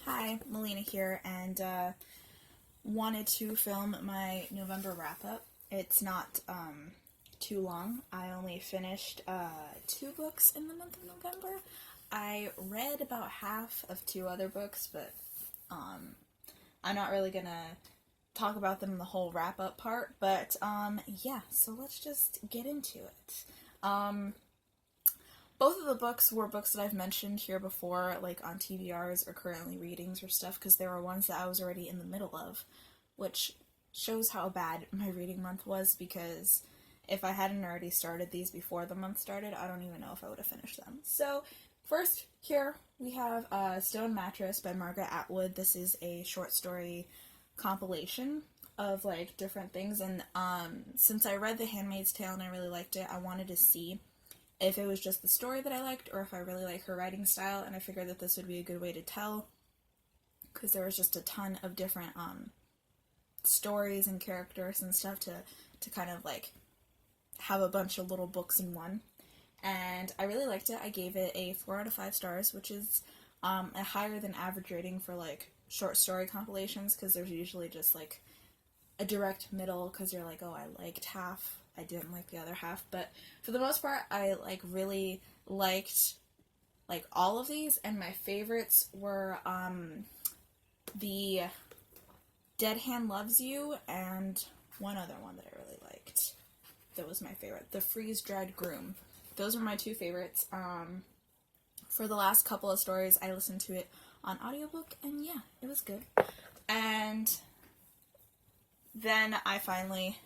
Hi, Melina here, and wanted to film my November wrap-up. It's not too long. I only finished 2 books in the month of November. I read about half of 2 other books, but I'm not really gonna talk about them in the whole wrap-up part, but yeah, so let's just get into it. Both of the books were books that I've mentioned here before, like on TBRs or currently readings or stuff, because they were ones that I was already in the middle of, which shows how bad my reading month was, because if I hadn't already started these before the month started, I don't even know if I would have finished them. So, first, here we have Stone Mattress by Margaret Atwood. This is a short story compilation of, like, different things, and since I read The Handmaid's Tale and I really liked it, I wanted to see if it was just the story that I liked or if I really like her writing style, and I figured that this would be a good way to tell, because there was just a ton of different stories and characters and stuff to kind of like have a bunch of little books in one. And I really liked it. I gave it a 4 out of 5 stars, which is a higher than average rating for like short story compilations, because there's usually just like a direct middle, because you're like, oh, I liked half, I didn't like the other half. But for the most part, I like really liked like all of these, and my favorites were the Dead Hand Loves You and one other one that I really liked that was my favorite, The Freeze Dried Groom. Those were my 2 favorites. For the last couple of stories, I listened to it on audiobook, and yeah, it was good. And then I finally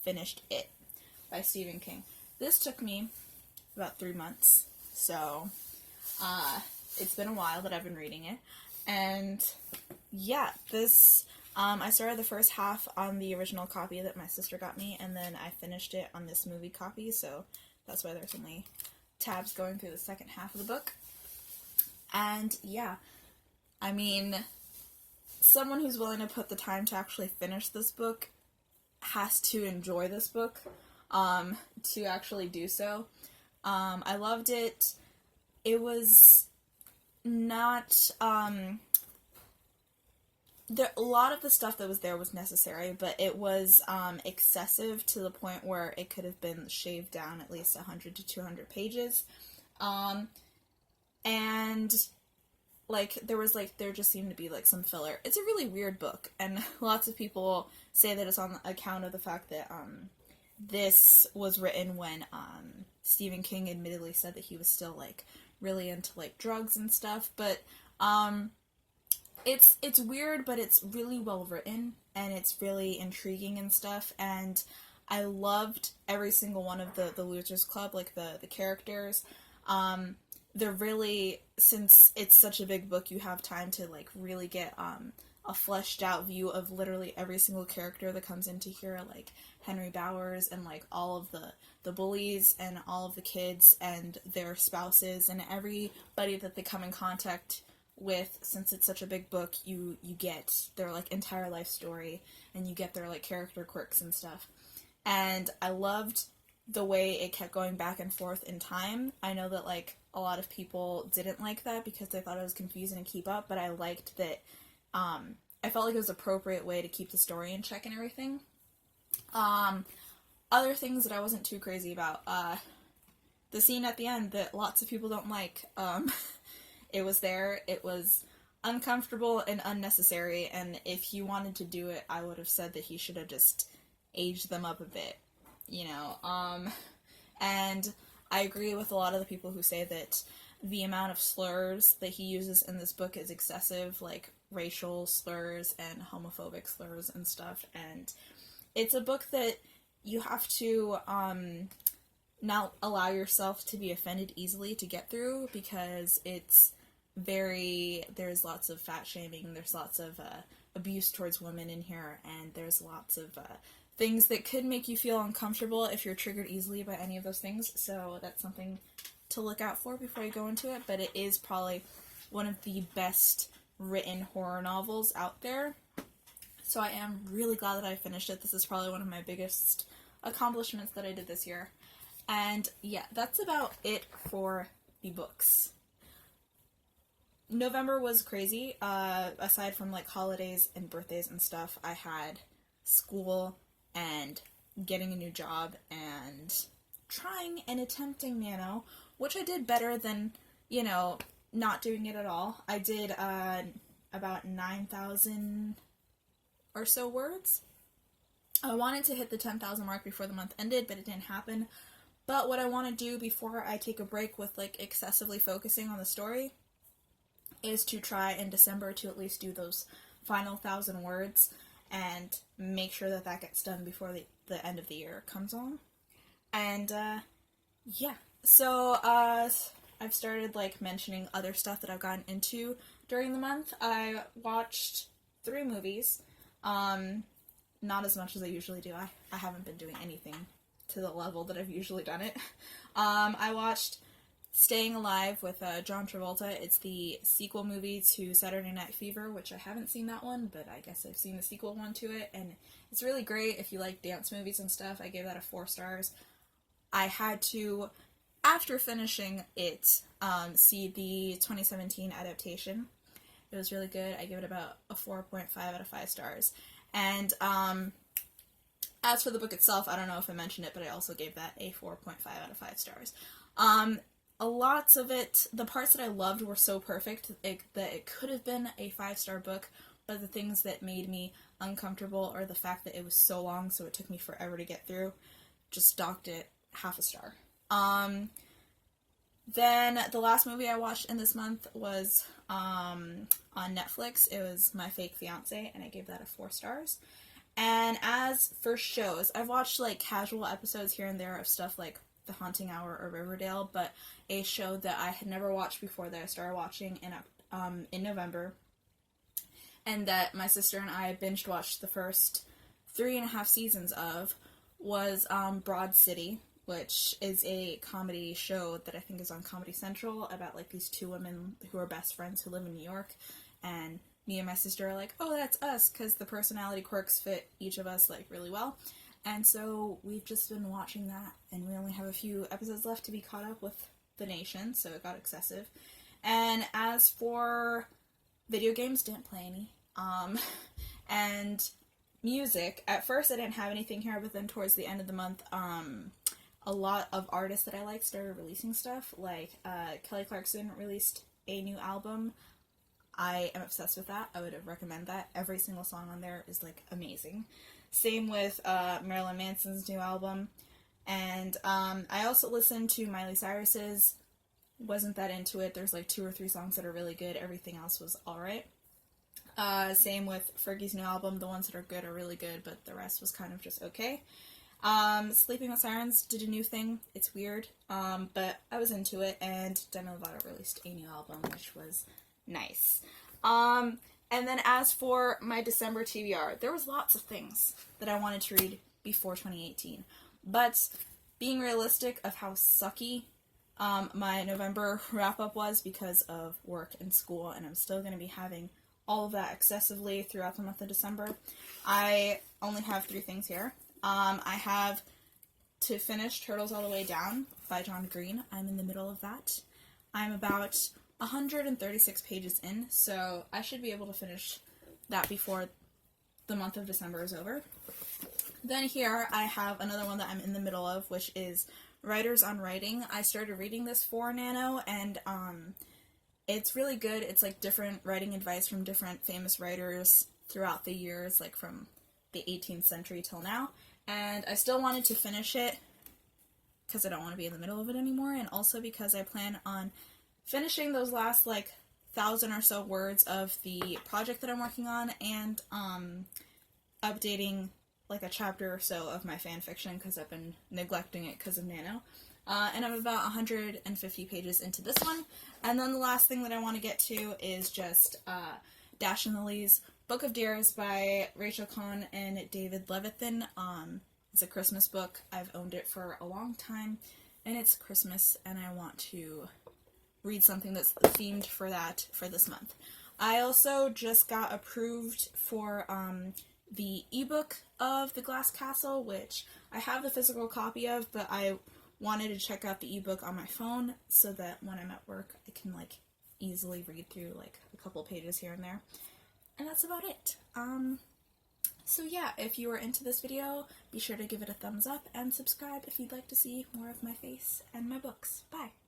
finished It by Stephen King. This took me about 3 months, so it's been a while that I've been reading it. And yeah, this I started the first half on the original copy that my sister got me, and then I finished it on this movie copy, so that's why there's only tabs going through the second half of the book. And yeah, I mean, someone who's willing to put the time to actually finish this book has to enjoy this book to actually do so. I loved it. It was not a lot of the stuff that was there was necessary, but it was excessive to the point where it could have been shaved down at least 100 to 200 pages. And like there just seemed to be like some filler. It's a really weird book, and lots of people say that it's on account of the fact that this was written when Stephen King admittedly said that he was still like really into like drugs and stuff, but it's weird, but it's really well written, and it's really intriguing and stuff, and I loved every single one of the Losers Club, like the characters. They're really, since it's such a big book, you have time to like really get a fleshed out view of literally every single character that comes into here, like Henry Bowers and like all of the bullies and all of the kids and their spouses and everybody that they come in contact with. Since it's such a big book, you get their like entire life story, and you get their like character quirks and stuff. And I loved the way it kept going back and forth in time. I know that like a lot of people didn't like that because they thought it was confusing to keep up, but I liked that I felt like it was an appropriate way to keep the story in check and everything. Other things that I wasn't too crazy about, the scene at the end that lots of people don't like, it was there, it was uncomfortable and unnecessary, and if he wanted to do it, I would have said that he should have just aged them up a bit, you know. And I agree with a lot of the people who say that the amount of slurs that he uses in this book is excessive, like racial slurs and homophobic slurs and stuff, and it's a book that you have to not allow yourself to be offended easily to get through, because there's lots of fat shaming, there's lots of abuse towards women in here, and there's lots of things that could make you feel uncomfortable if you're triggered easily by any of those things, so that's something to look out for before you go into it. But it is probably one of the best written horror novels out there, so I am really glad that I finished it. This is probably one of my biggest accomplishments that I did this year. And yeah, that's about it for the books. November was crazy. Aside from like holidays and birthdays and stuff, I had school and getting a new job and trying and attempting nano, which I did better than, not doing it at all. I did about 9,000 or so words. I wanted to hit the 10,000 mark before the month ended, but it didn't happen. But what I want to do before I take a break with like excessively focusing on the story is to try in December to at least do those final 1,000 words and make sure that that gets done before the end of the year comes on. And yeah, so I've started like mentioning other stuff that I've gotten into during the month. I watched 3 movies, not as much as I usually do. I haven't been doing anything to the level that I've usually done it. I watched Staying Alive with John Travolta. It's the sequel movie to Saturday Night Fever, which I haven't seen that one, but I guess I've seen the sequel one to it, and it's really great if you like dance movies and stuff. I gave that a 4 stars. I had to, after finishing it, see the 2017 adaptation. It was really good. I give it about a 4.5 out of 5 stars. And as for the book itself, I don't know if I mentioned it, but I also gave that a 4.5 out of 5 stars. A lot of it, the parts that I loved were so perfect that it could have been a 5-star book, but the things that made me uncomfortable, or the fact that it was so long, so it took me forever to get through, just docked it half a star. Then the last movie I watched in this month was on Netflix. It was My Fake Fiancé, and I gave that a 4 stars. And as for shows, I've watched like casual episodes here and there of stuff like The Haunting Hour or Riverdale, but a show that I had never watched before that I started watching in November, and that my sister and I binged watched the first 3.5 seasons of, was Broad City, which is a comedy show that I think is on Comedy Central about like these 2 women who are best friends who live in New York, and me and my sister are like, oh, that's us, because the personality quirks fit each of us like really well. And so we've just been watching that, and we only have a few episodes left to be caught up with The Nation, so it got excessive. And as for video games, didn't play any. And music, at first I didn't have anything here, but then towards the end of the month, a lot of artists that I like started releasing stuff. Like Kelly Clarkson released a new album. I am obsessed with that. I would recommend that. Every single song on there is like amazing. Same with Marilyn Manson's new album. And I also listened to Miley Cyrus's. Wasn't that into it. There's like 2 or 3 songs that are really good. Everything else was alright. Same with Fergie's new album. The ones that are good are really good, but the rest was kind of just okay. Sleeping with Sirens did a new thing. It's weird, but I was into it, and Demi Lovato released a new album, which was nice. And then as for my December TBR, there was lots of things that I wanted to read before 2018, but being realistic of how sucky my November wrap-up was because of work and school, and I'm still going to be having all of that excessively throughout the month of December, I only have 3 things here. I have to finish Turtles All the Way Down by John Green. I'm in the middle of that. I'm about 136 pages in, so I should be able to finish that before the month of December is over. Then here I have another one that I'm in the middle of, which is Writers on Writing. I started reading this for Nano, and it's really good. It's like different writing advice from different famous writers throughout the years, like from the 18th century till now. And I still wanted to finish it because I don't want to be in the middle of it anymore, and also because I plan on finishing those last like 1,000 or so words of the project that I'm working on, and updating like a chapter or so of my fan fiction because I've been neglecting it because of Nano. And I'm about 150 pages into this one. And then the last thing that I want to get to is just Dash and the Leaves, Book of Deers by Rachel Kahn and David Levithan. It's a Christmas book. I've owned it for a long time, and it's Christmas, and I want to read something that's themed for that for this month. I also just got approved for the ebook of The Glass Castle, which I have the physical copy of, but I wanted to check out the ebook on my phone so that when I'm at work I can like easily read through like a couple pages here and there. And that's about it. So yeah, if you are into this video, be sure to give it a thumbs up and subscribe if you'd like to see more of my face and my books. Bye!